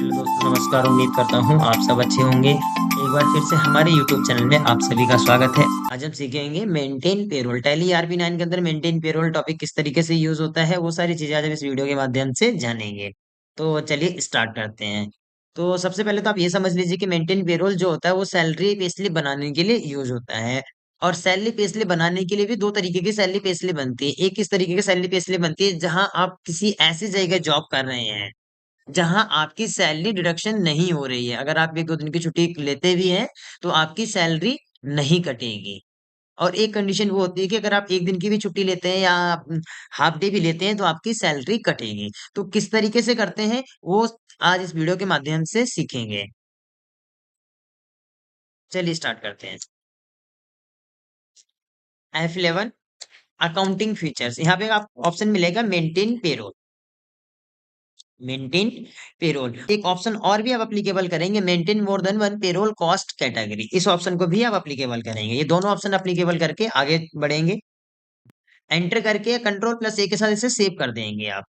Hello दोस्तों, नमस्कार। उम्मीद करता हूँ आप सब अच्छे होंगे। एक बार फिर से हमारे यूट्यूब चैनल में आप सभी का स्वागत है। आज हम सीखेंगे मेंटेन पेरोल। टैली ERP 9 के अंदर मेंटेन पेरोल टॉपिक किस तरीके से यूज होता है, वो सारी चीजें आज हम इस वीडियो के माध्यम से जानेंगे। तो चलिए स्टार्ट करते हैं। तो सबसे पहले तो आप ये समझ लीजिए कि मेंटेन पेरोल जो होता है वो सैलरी पे स्लिप बनाने के लिए यूज होता है। और सैलरी पे स्लिप बनाने के लिए भी दो तरीके की सैलरी पे स्लिप बनती है। एक इस तरीके की सैलरी पे स्लिप बनती है जहां आप किसी ऐसी जगह जॉब कर रहे हैं जहां आपकी सैलरी डिडक्शन नहीं हो रही है। अगर आप एक दो दिन की छुट्टी लेते भी हैं तो आपकी सैलरी नहीं कटेगी। और एक कंडीशन वो होती है कि अगर आप एक दिन की भी छुट्टी लेते हैं या हाफ डे भी लेते हैं तो आपकी सैलरी कटेगी। तो किस तरीके से करते हैं वो आज इस वीडियो के माध्यम से सीखेंगे। चलिए स्टार्ट करते हैं। F11 accounting features. यहाँ पे आप ऑप्शन मिलेगा मेंटेन पेरोल। मेंटेन पेरोल एक ऑप्शन और भी आप अप्लीकेबल करेंगे, maintain more than one payroll cost category. इस ऑप्शन को भी आप अप्लीकेबल करेंगे। ये दोनों ऑप्शन अप्लीकेबल करके आगे बढ़ेंगे। एंटर करके Ctrl+A के साथ इसे सेव कर देंगे आप।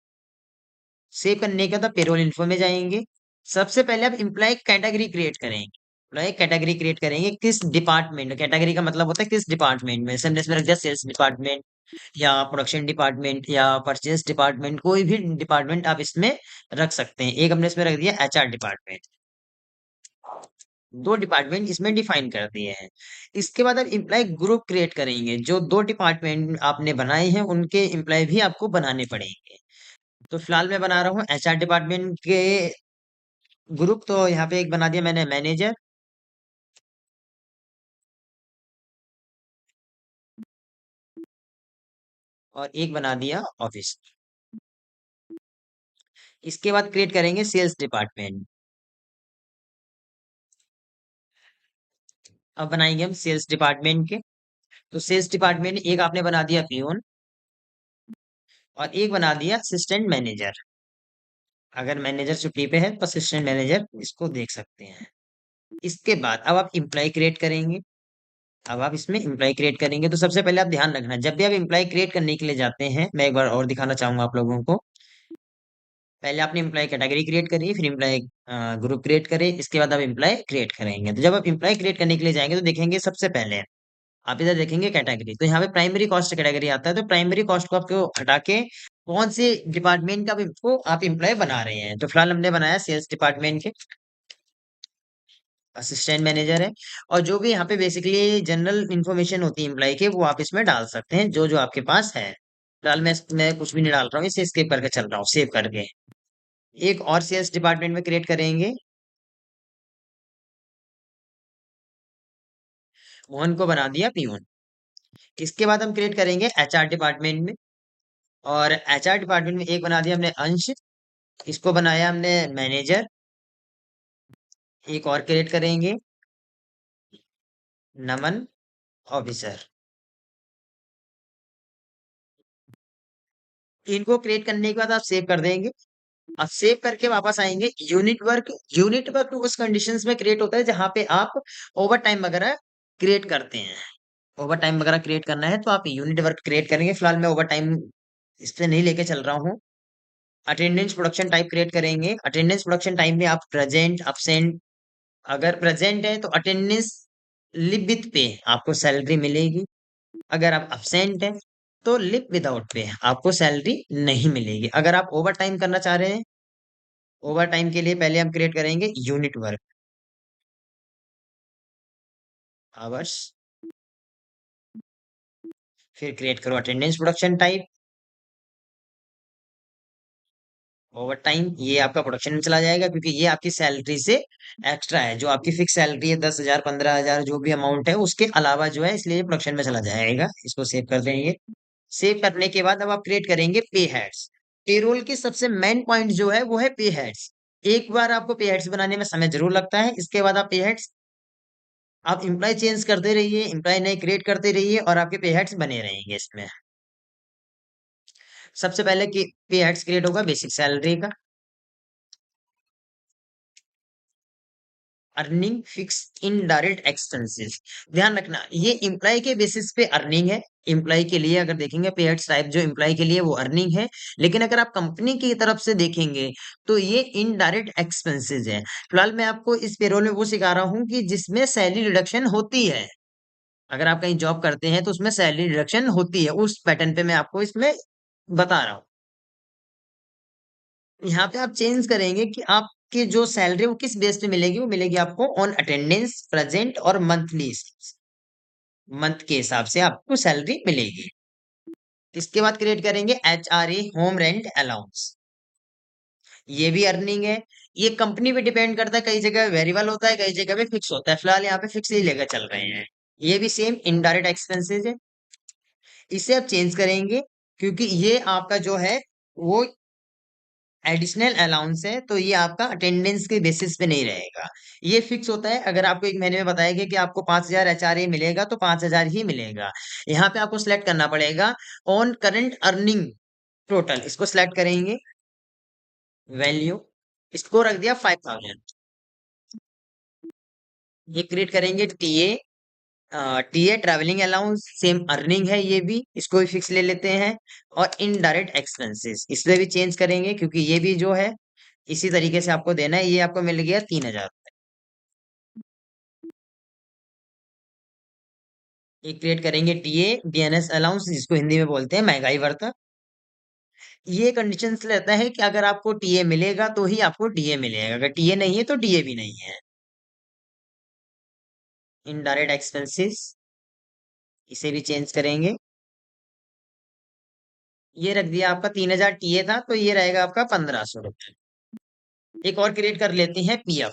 सेव करने के बाद पेरोल इन्फो में जाएंगे। सबसे पहले आप एम्प्लॉय कैटेगरी क्रिएट करेंगे। एम्प्लॉय कैटेगरी क्रिएट करेंगे किस डिपार्टमेंट, कैटेगरी का मतलब होता है किस डिपार्टमेंट में। हमने इसमें रख दिया सेल्स डिपार्टमेंट या प्रोडक्शन डिपार्टमेंट या परचेज डिपार्टमेंट, कोई भी डिपार्टमेंट आप इसमें रख सकते हैं। एक हमने इसमें रख दिया HR डिपार्टमेंट। दो डिपार्टमेंट इसमें डिफाइन कर दिए हैं। इसके बाद आप एम्प्लॉय ग्रुप क्रिएट करेंगे। जो दो डिपार्टमेंट आपने बनाए हैं उनके एम्प्लॉय भी आपको बनाने पड़ेंगे। तो फिलहाल मैं बना रहा हूँ HR डिपार्टमेंट के ग्रुप। तो यहाँ पे एक बना दिया मैंने मैनेजर और एक बना दिया ऑफिस। इसके बाद क्रिएट करेंगे सेल्स डिपार्टमेंट। अब बनाएंगे हम सेल्स डिपार्टमेंट के। तो सेल्स डिपार्टमेंट एक आपने बना दिया पियून और एक बना दिया असिस्टेंट मैनेजर। अगर मैनेजर छुट्टी पे है तो असिस्टेंट मैनेजर इसको देख सकते हैं। इसके बाद अब आप एम्प्लॉय क्रिएट करेंगे। अब आप इसमें एम्प्लॉय क्रिएट करेंगे तो सबसे पहले आप ध्यान रखना, जब भी आप एम्प्लॉय क्रिएट करने के लिए जाते हैं, मैं एक बार और दिखाना चाहूंगा आप लोगों को। पहले आपने एम्प्लॉय कैटेगरी क्रिएट करी, फिर एम्प्लॉय ग्रुप क्रिएट करे, इसके बाद आप एम्प्लॉय क्रिएट करेंगे। तो जब आप एम्प्लॉय क्रिएट करने के लिए जाएंगे तो देखेंगे सबसे पहले आप इधर देखेंगे कैटेगरी। तो यहाँ पे प्राइमरी कॉस्ट कैटेगरी आता है। तो प्राइमरी कॉस्ट को आपको हटा के कौन से डिपार्टमेंट का आप एम्प्लॉय बना रहे हैं। तो फिलहाल हमने बनाया सेल्स डिपार्टमेंट के। असिस्टेंट मैनेजर है। और जो भी यहाँ पे बेसिकली जनरल इंफॉर्मेशन होती है एम्प्लॉय के, वो आप इसमें डाल सकते हैं जो जो आपके पास है। फिलहाल मैं कुछ भी नहीं डाल रहा हूँ, इसे स्किप करके चल रहा हूँ सेव करके। एक और सेल्स डिपार्टमेंट में क्रिएट करेंगे। मोहन को बना दिया पीयून। इसके बाद हम क्रिएट करेंगे HR डिपार्टमेंट में। और HR डिपार्टमेंट में एक बना दिया हमने अंश। इसको बनाया हमने मैनेजर। एक और क्रिएट करेंगे नमन ऑफिसर। इनको क्रिएट करने के बाद आप सेव कर देंगे। अब सेव करके वापस आएंगे यूनिट वर्क। यूनिट वर्क उस कंडीशंस में क्रिएट होता है जहां पे आप ओवर टाइम वगैरह क्रिएट करते हैं। ओवर टाइम वगैरह क्रिएट करना है तो आप यूनिट वर्क क्रिएट करेंगे। फिलहाल मैं ओवर टाइम इस पे नहीं लेके चल रहा हूँ। अटेंडेंस प्रोडक्शन टाइप क्रिएट करेंगे। अटेंडेंस प्रोडक्शन टाइप में आप प्रेजेंट absent, अगर प्रेजेंट है तो अटेंडेंस लिव विथ पे आपको सैलरी मिलेगी। अगर आप absent है तो लिव विदाउट पे आपको सैलरी नहीं मिलेगी। अगर आप ओवर टाइम करना चाह रहे हैं, ओवर टाइम के लिए पहले हम क्रिएट करेंगे यूनिट वर्क आवर्स। फिर क्रिएट करो attendance production type over time. ये आपका प्रोडक्शन में चला जाएगा क्योंकि ये आपकी सैलरी से एक्स्ट्रा है। जो आपकी फिक्स सैलरी है 10,000 15,000 जो भी अमाउंट है उसके अलावा जो है, इसलिए प्रोडक्शन में चला जाएगा। इसको सेव कर देंगे। सेव करने के बाद अब आप क्रिएट करेंगे पे हेड्स। पेरोल की सबसे मेन पॉइंट जो है वो है पे हेड्स। एक बार आपको पे हेड्स बनाने में समय जरूर लगता है। इसके बाद आप पे हेड्स, आप एम्प्लॉय चेंज करते रहिए, एम्प्लॉय नए क्रिएट करते रहिए और आपके पे हेड्स बने रहेंगे इसमें। सबसे पहले कि पे हेड्स क्रिएट होगा बेसिक सैलरी का। Earning fix indirect expenses. ध्यान रखना, ये एम्प्लॉय के बेसिस पे अर्निंग है। एम्प्लॉय के लिए अगर देखेंगे पेयर्स टाइप, जो एम्प्लॉय के लिए वो अर्निंग है। लेकिन अगर आप कंपनी की तरफ से देखेंगे तो ये इनडायरेक्ट एक्सपेंसेस है। फिलहाल मैं आपको इस पेरोल में वो सिखा रहा हूँ कि जिसमें सैलरी रिडक्शन होती है। अगर आप कहीं जॉब करते हैं तो उसमें सैलरी रिडक्शन होती है, उस पैटर्न पे मैं आपको इसमें बता रहा हूँ। यहाँ पे आप चेंज करेंगे कि आपकी जो सैलरी वो किस बेस पे मिलेगी, वो मिलेगी आपको ऑन अटेंडेंस प्रेजेंट और मंथली, मंथ के हिसाब से आपको सैलरी मिलेगी। इसके बाद क्रिएट करेंगे HRA होम रेंट अलाउंस। ये भी अर्निंग है। ये कंपनी पे डिपेंड करता है, कई जगह वेरिएबल होता है, कई जगह पे फिक्स होता है। फिलहाल यहाँ पे फिक्स ही लेकर चल रहे हैं। ये भी सेम इनडायरेक्ट एक्सपेंसेस है। इसे आप चेंज करेंगे क्योंकि ये आपका जो है वो एडिशनल अलाउंस है, तो ये आपका अटेंडेंस के बेसिस पे नहीं रहेगा। ये फिक्स होता है। अगर आपको एक महीने में बताया गया कि आपको 5,000 HRA मिलेगा तो 5,000 ही मिलेगा। यहाँ पे आपको सिलेक्ट करना पड़ेगा ऑन करंट अर्निंग टोटल। इसको सिलेक्ट करेंगे, वैल्यू, इसको रख दिया 5,000। ये क्रिएट करेंगे TA. TA travelling allowance, same earning है ये भी, इसको भी फिक्स ले लेते हैं। और इनडायरेक्ट एक्सपेंसेस इसमें भी चेंज करेंगे क्योंकि ये भी जो है इसी तरीके से आपको देना है। ये आपको मिल गया 3,000। ये क्रिएट करेंगे टीए डीएनएस अलाउंस, जिसको हिंदी में बोलते हैं महंगाई भत्ता। ये कंडीशन रहता है कि अगर आपको टीए मिलेगा तो ही आपको डीए मिलेगा, अगर टीए नहीं है तो डीए भी नहीं है। इनडायरेक्ट एक्सपेंसेस, इसे भी चेंज करेंगे। ये रख दिया आपका 3,000 टीए था, तो ये रहेगा आपका 1,500 रुपये। एक और क्रिएट कर लेते हैं पीएफ।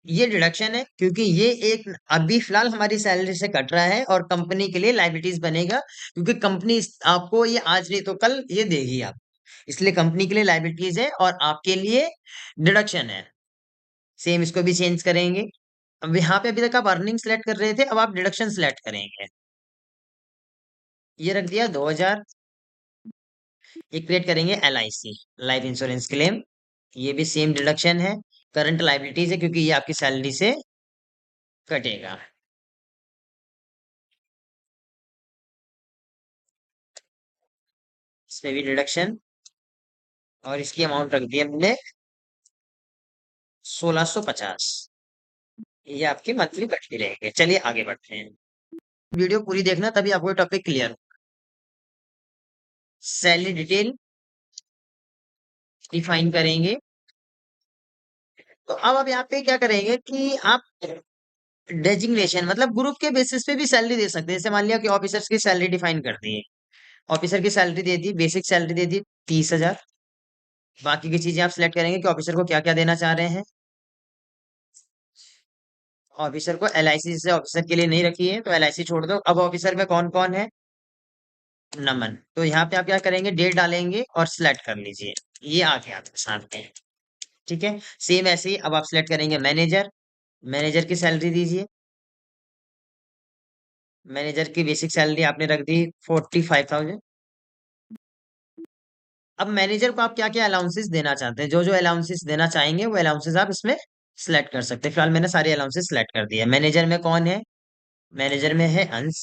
ये डिडक्शन है क्योंकि ये एक अभी फिलहाल हमारी सैलरी से कट रहा है और कंपनी के लिए लाइबिलिटीज बनेगा, क्योंकि कंपनी आपको ये आज नहीं तो कल ये देगी आप, इसलिए कंपनी के लिए लाइबिलिटीज है और आपके लिए डिडक्शन है। सेम इसको भी चेंज करेंगे। अब यहाँ पे अभी तक आप अर्निंग सेलेक्ट कर रहे थे, अब आप डिडक्शन सेलेक्ट करेंगे। ये रख दिया 2,000। ये क्रिएट करेंगे LIC, लाइफ इंश्योरेंस क्लेम। ये भी सेम डिडक्शन है, करंट लाइबिलिटीज है क्योंकि ये आपकी सैलरी से कटेगा। इसमें भी डिडक्शन, और इसकी अमाउंट रख दी हमने 1,650। ये आपकी मंथली कटती रहेगी। चलिए आगे बढ़ते हैं। वीडियो पूरी देखना तभी आपको topic clear. Salary detail define करेंगे। तो अब आप यहाँ पे क्या करेंगे कि आप डेजिग्नेशन मतलब ग्रुप के बेसिस पे भी सैलरी दे सकते हैं। जैसे मान लिया कि ऑफिसर्स की सैलरी डिफाइन कर दी है। ऑफिसर की सैलरी दे दी, बेसिक सैलरी दे दी 30,000। बाकी की चीजें आप सिलेक्ट करेंगे कि ऑफिसर को क्या क्या देना चाह रहे हैं। ऑफिसर को LIC से ऑफिसर के लिए नहीं रखी है तो LIC छोड़ दो। अब ऑफिसर में कौन कौन है, नमन, तो यहाँ पे आप क्या करेंगे, डेट डालेंगे और सिलेक्ट कर लीजिए। ये आ गया आपके सामने। ठीक है। सेम ऐसे ही अब आप सिलेक्ट करेंगे मैनेजर। मैनेजर की सैलरी दीजिए। मैनेजर की बेसिक सैलरी आपने रख दी 45,000। अब मैनेजर को आप क्या क्या अलाउंसेस देना चाहते हैं, जो जो अलाउंसेस देना चाहेंगे वो अलाउंसेस आप इसमें सिलेक्ट कर सकते हैं। फिलहाल मैंने सारे अलाउंसेस सिलेक्ट कर दिया। मैनेजर में कौन है, मैनेजर में है अंश।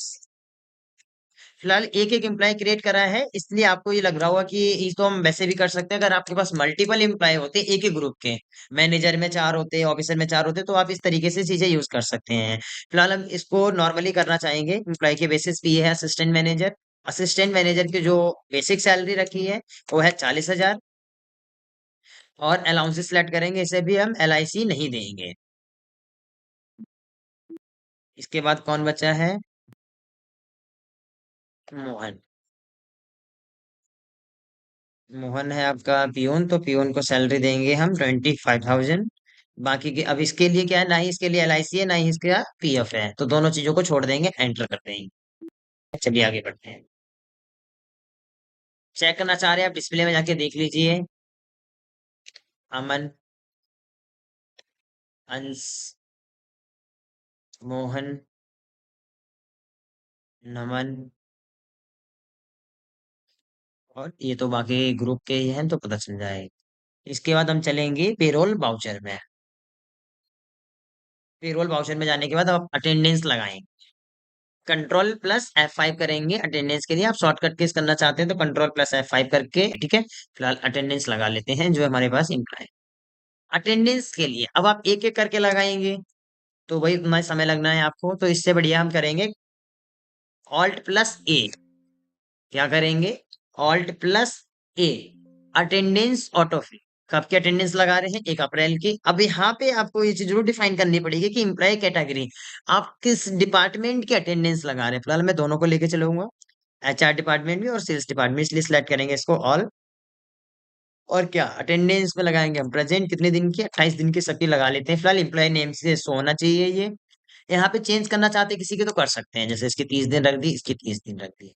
फिलहाल एक एक एम्प्लॉय क्रिएट करा है, इसलिए आपको ये लग रहा होगा कि ये तो हम वैसे भी कर सकते हैं। अगर आपके पास मल्टीपल एम्प्लॉय होते एक ही ग्रुप के, मैनेजर में 4 होते, ऑफिसर में 4 होते, तो आप इस तरीके से चीजें यूज कर सकते हैं। फिलहाल हम इसको नॉर्मली करना चाहेंगे एम्प्लॉय के बेसिस पे। ये है असिस्टेंट मैनेजर। असिस्टेंट मैनेजर की जो बेसिक सैलरी रखी है वो है 40,000। और अलाउंसेस सेलेक्ट करेंगे, इसे भी हम LIC नहीं देंगे। इसके बाद कौन बचा है, मोहन। मोहन है आपका पियून, तो पियून को सैलरी देंगे हम 25,000। बाकी के अब इसके लिए क्या है, ना ही इसके लिए LIC है ना ही इसका PF है, तो दोनों चीजों को छोड़ देंगे, एंटर कर देंगे। चलिए आगे बढ़ते हैं। चेक करना चाह रहे हैं आप, डिस्प्ले में जाके देख लीजिए। अमन, अंश, मोहन, नमन, और ये तो बाकी ग्रुप के ही हैं तो पता चल जाएगा। इसके बाद हम चलेंगे पेरोल वाउचर में। पेरोल वाउचर में जाने के बाद आप अटेंडेंस लगाएंगे, कंट्रोल प्लस F5 करेंगे अटेंडेंस के लिए। आप शॉर्टकट केस करना चाहते हैं तो कंट्रोल प्लस F5 करके, ठीक है, फिलहाल अटेंडेंस लगा लेते हैं जो हमारे पास इम्प्लॉय। अटेंडेंस के लिए अब आप एक एक करके लगाएंगे, तो वही इतना समय लगना है आपको, तो इससे बढ़िया हम करेंगे ऑल्ट प्लस ए। क्या करेंगे? ऑल्ट प्लस ए, अटेंडेंस ऑटोफिल। कब की अटेंडेंस लगा रहे हैं? 1 अप्रैल की। अब यहाँ पे आपको ये चीज जरूर डिफाइन करनी पड़ेगी कि एम्प्लॉय कैटेगरी आप किस डिपार्टमेंट की अटेंडेंस लगा रहे हैं। फिलहाल मैं दोनों को लेके चलूंगा, HR डिपार्टमेंट भी और सेल्स डिपार्टमेंट, इसलिए सिलेक्ट करेंगे इसको ऑल। और क्या अटेंडेंस में लगाएंगे हम प्रेजेंट कितने दिन की, 28 दिन की सबकी लगा लेते हैं। फिलहाल एम्प्लॉय नेम से शो होना चाहिए ये। यहाँ पे चेंज करना चाहते हैं किसी के तो कर सकते हैं, जैसे इसके 30 दिन रख दी, इसके 30 दिन रख दी।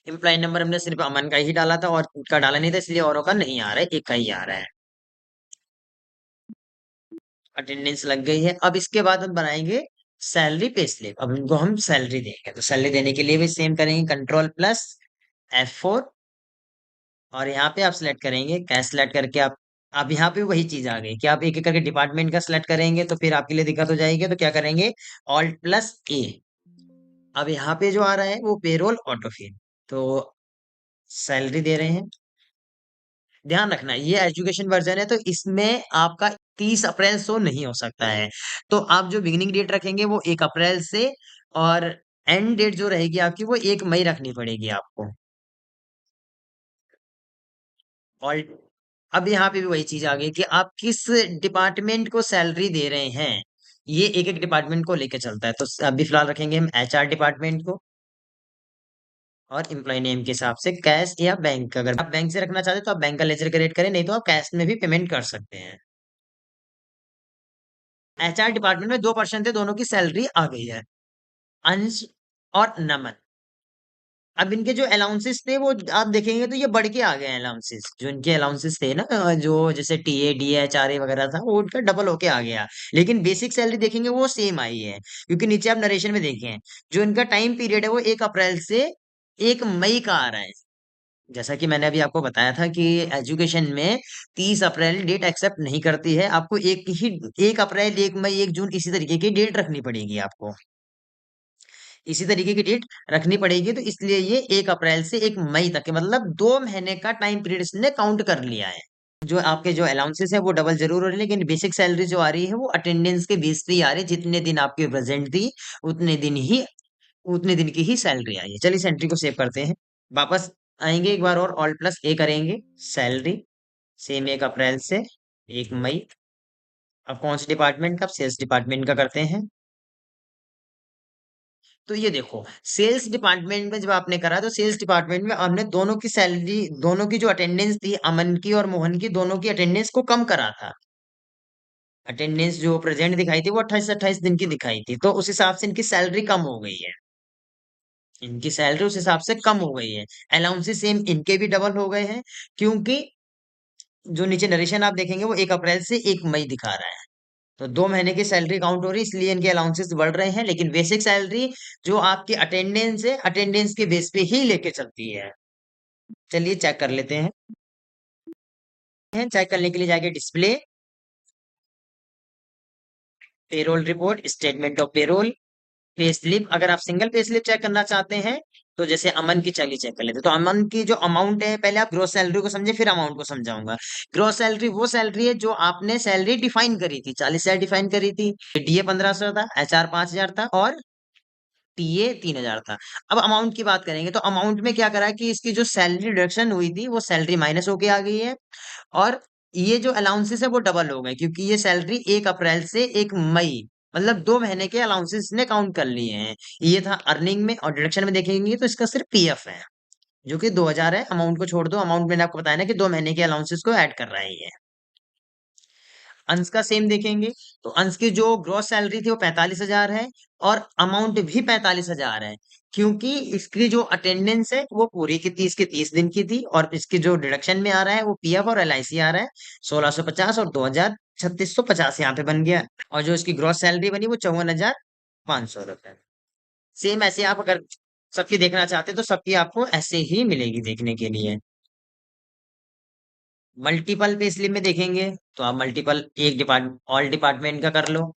इम्प्लॉय नंबर हमने सिर्फ अमन का ही डाला था और का डाला नहीं था, इसलिए औरों का नहीं आ रहा है, एक का ही आ रहा है। अटेंडेंस लग गई है। अब इसके बाद हम बनाएंगे सैलरी पे स्लिप। अब इनको हम सैलरी देंगे, तो सैलरी देने के लिए भी सेम करेंगे, कंट्रोल प्लस F4। और यहाँ पे आप सिलेक्ट करेंगे, कैश सिलेक्ट करके आप, अब यहाँ पे वही चीज आ गई कि आप एक एक करके डिपार्टमेंट का सिलेक्ट करेंगे तो फिर आपके लिए दिक्कत हो जाएगी। तो क्या करेंगे? ऑल्ट प्लस ए। अब यहाँ पे जो आ रहा है वो पेरोल ऑटोफिल, तो सैलरी दे रहे हैं। ध्यान रखना ये एजुकेशन वर्जन है, तो इसमें आपका 30 अप्रैल शो नहीं हो सकता है। तो आप जो बिगिनिंग डेट रखेंगे वो 1 अप्रैल से, और एंड डेट जो रहेगी आपकी वो 1 मई रखनी पड़ेगी आपको। और अब यहाँ पे भी वही चीज आ गई कि आप किस डिपार्टमेंट को सैलरी दे रहे हैं, ये एक एक डिपार्टमेंट को लेकर चलता है। तो अभी फिलहाल रखेंगे हम HR डिपार्टमेंट को। और एम्प्लॉय नेम के हिसाब से कैश या बैंक, अगर आप बैंक से रखना चाहते हैं तो आप बैंक का लेजर क्रिएट करें, नहीं तो आप कैश में भी पेमेंट कर सकते हैं। HR डिपार्टमेंट में 2% थे, दोनों की सैलरी आ गई है, अंश और नमन। अब इनके जो अलाउंसेस थे वो आप देखेंगे तो ये बढ़ के आ गए हैं अलाउंसेस, जो इनके अलाउंसेस थे ना, जो जैसे TA DA HRA वगैरह था वो उनका डबल होके आ गया। लेकिन बेसिक सैलरी देखेंगे वो सेम आई है, क्योंकि नीचे आप नरेशन में देखें जो इनका टाइम पीरियड है वो 1 अप्रैल से 1 मई का आ रहा है। जैसा कि मैंने अभी आपको बताया था कि एजुकेशन में 30 अप्रैल डेट एक्सेप्ट नहीं करती है, आपको एक ही 1 अप्रैल 1 मई 1 जून इसी तरीके की डेट रखनी पड़ेगी आपको, इसी तरीके की डेट रखनी पड़ेगी। तो इसलिए ये 1 अप्रैल से 1 मई तक के, मतलब 2 महीने का टाइम पीरियड इसने काउंट कर लिया है। जो आपके जो अलाउंसेस है वो डबल जरूर हो रही है, लेकिन बेसिक सैलरी जो आ रही है वो अटेंडेंस के बेस पे ही आ रही है। जितने दिन आपके प्रेजेंट थी उतने दिन ही, उतने दिन की ही सैलरी आई है। चलिए इस एंट्री को सेव करते हैं, वापस आएंगे एक बार और ऑल्ट प्लस ए करेंगे, सैलरी सेम 1 अप्रैल से 1 मई। अब कौन से डिपार्टमेंट का? सेल्स डिपार्टमेंट का करते हैं। तो ये देखो सेल्स डिपार्टमेंट में जब आपने करा तो सेल्स डिपार्टमेंट में हमने दोनों की सैलरी, दोनों की जो अटेंडेंस थी अमन की और मोहन की, दोनों की अटेंडेंस को कम करा था। अटेंडेंस जो प्रेजेंट दिखाई थी वो 28-28 दिन की दिखाई थी, तो उस हिसाब से इनकी सैलरी कम हो गई है। इनकी सैलरी उस हिसाब से कम हो गई है। अलाउंसेस सेम इनके भी डबल हो गए हैं, क्योंकि जो नीचे नरेशन आप देखेंगे वो 1 अप्रैल से 1 मई दिखा रहा है। तो 2 महीने की सैलरी काउंट हो रही है, इसलिए इनके अलाउंसेस बढ़ रहे हैं। लेकिन बेसिक सैलरी जो आपकी अटेंडेंस है, अटेंडेंस के बेस पे ही लेके चलती है। चलिए चेक कर लेते हैं। चेक करने के लिए जाके display, payroll report, statement of payroll, pay slip. अगर आप सिंगल पे स्लिप चेक करना चाहते हैं तो जैसे अमन की, चलिए चेक कर लेते हैं। तो अमन की जो अमाउंट है, पहले आप ग्रोस सैलरी को समझे फिर अमाउंट को समझाऊंगा। ग्रोस सैलरी वो सैलरी है जो आपने सैलरी डिफाइन करी थी, 40,000 डिफाइन करी थी। DA 1500 था, HR 5,000 था और TA 3,000 था। अब अमाउंट की बात करेंगे तो अमाउंट में क्या करा कि इसकी जो सैलरी डिडक्शन हुई थी वो सैलरी माइनस होके आ गई है। और ये जो अलाउंसेस है वो डबल हो गए, क्योंकि ये सैलरी 1 अप्रैल से 1 मई, मतलब 2 महीने के अलाउंसेस ने काउंट कर लिए हैं। ये था अर्निंग में, और डिडक्शन में देखेंगे तो इसका सिर्फ PF है जो कि 2,000 है। अमाउंट को छोड़ दो, अमाउंट मैंने आपको बताया ना कि 2 महीने के अलाउंसेस को ऐड कर रहा है ये। अंश का सेम देखेंगे तो अंश की जो ग्रॉस सैलरी थी वो 45,000 है, और अमाउंट भी 45,000 है, क्योंकि इसकी जो अटेंडेंस है वो पूरी की 30 दिन की थी। और इसकी जो डिडक्शन में आ रहा है वो PF और LIC आ रहा है, 1,650 और 2,3650 यहाँ पे बन गया। और जो इसकी ग्रॉस सैलरी बनी वो 54,500 रुपए। सेम ऐसे आप अगर सबकी देखना चाहते हैं तो सबकी आपको ऐसे ही मिलेगी देखने के लिए। मल्टीपल पे स्लिप में देखेंगे तो आप मल्टीपल एक डिपार्ट ऑल डिपार्टमेंट का कर लो,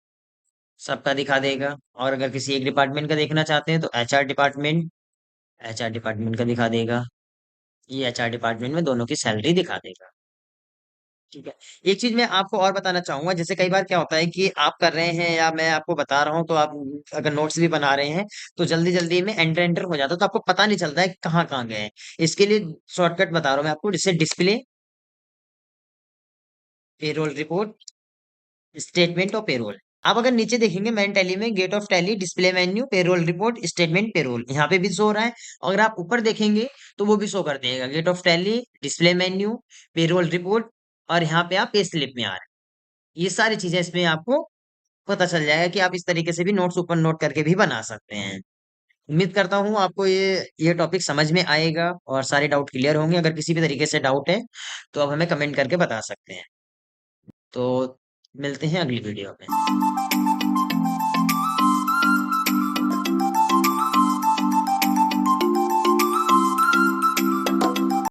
सबका दिखा देगा। और अगर किसी एक डिपार्टमेंट का देखना चाहते हैं तो एचआर डिपार्टमेंट का दिखा देगा। ये एचआर डिपार्टमेंट में दोनों की सैलरी दिखा देगा। ठीक है। एक चीज मैं आपको और बताना चाहूंगा, जैसे कई बार क्या होता है कि आप कर रहे हैं या मैं आपको बता रहा हूँ, तो आप अगर नोट्स भी बना रहे हैं तो जल्दी जल्दी में एंटर एंटर हो जाता है, तो आपको पता नहीं चलता है कि कहाँ कहाँ गए हैं। इसके लिए शॉर्टकट बता रहा हूँ मैं आपको, जैसे डिस्प्ले, पेरोल रिपोर्ट, स्टेटमेंट और पेरोल। आप अगर नीचे देखेंगे मेन टैली में gate of Tally, display menu, payroll report, statement, payroll, यहाँ पे भी शो हो रहा है। अगर आप ऊपर देखेंगे तो वो भी शो कर देगा, gate of Tally, display menu, payroll report, और यहाँ पे आप पे स्लिप में आ रहे हैं। ये सारी चीजें इसमें आपको पता चल जाएगा कि आप इस तरीके से भी नोट्स ऊपर नोट करके भी बना सकते हैं। उम्मीद करता हूँ आपको ये टॉपिक समझ में आएगा और सारे डाउट क्लियर होंगे। अगर किसी भी तरीके से डाउट है तो आप हमें कमेंट करके बता सकते हैं। तो मिलते हैं अगली वीडियो में।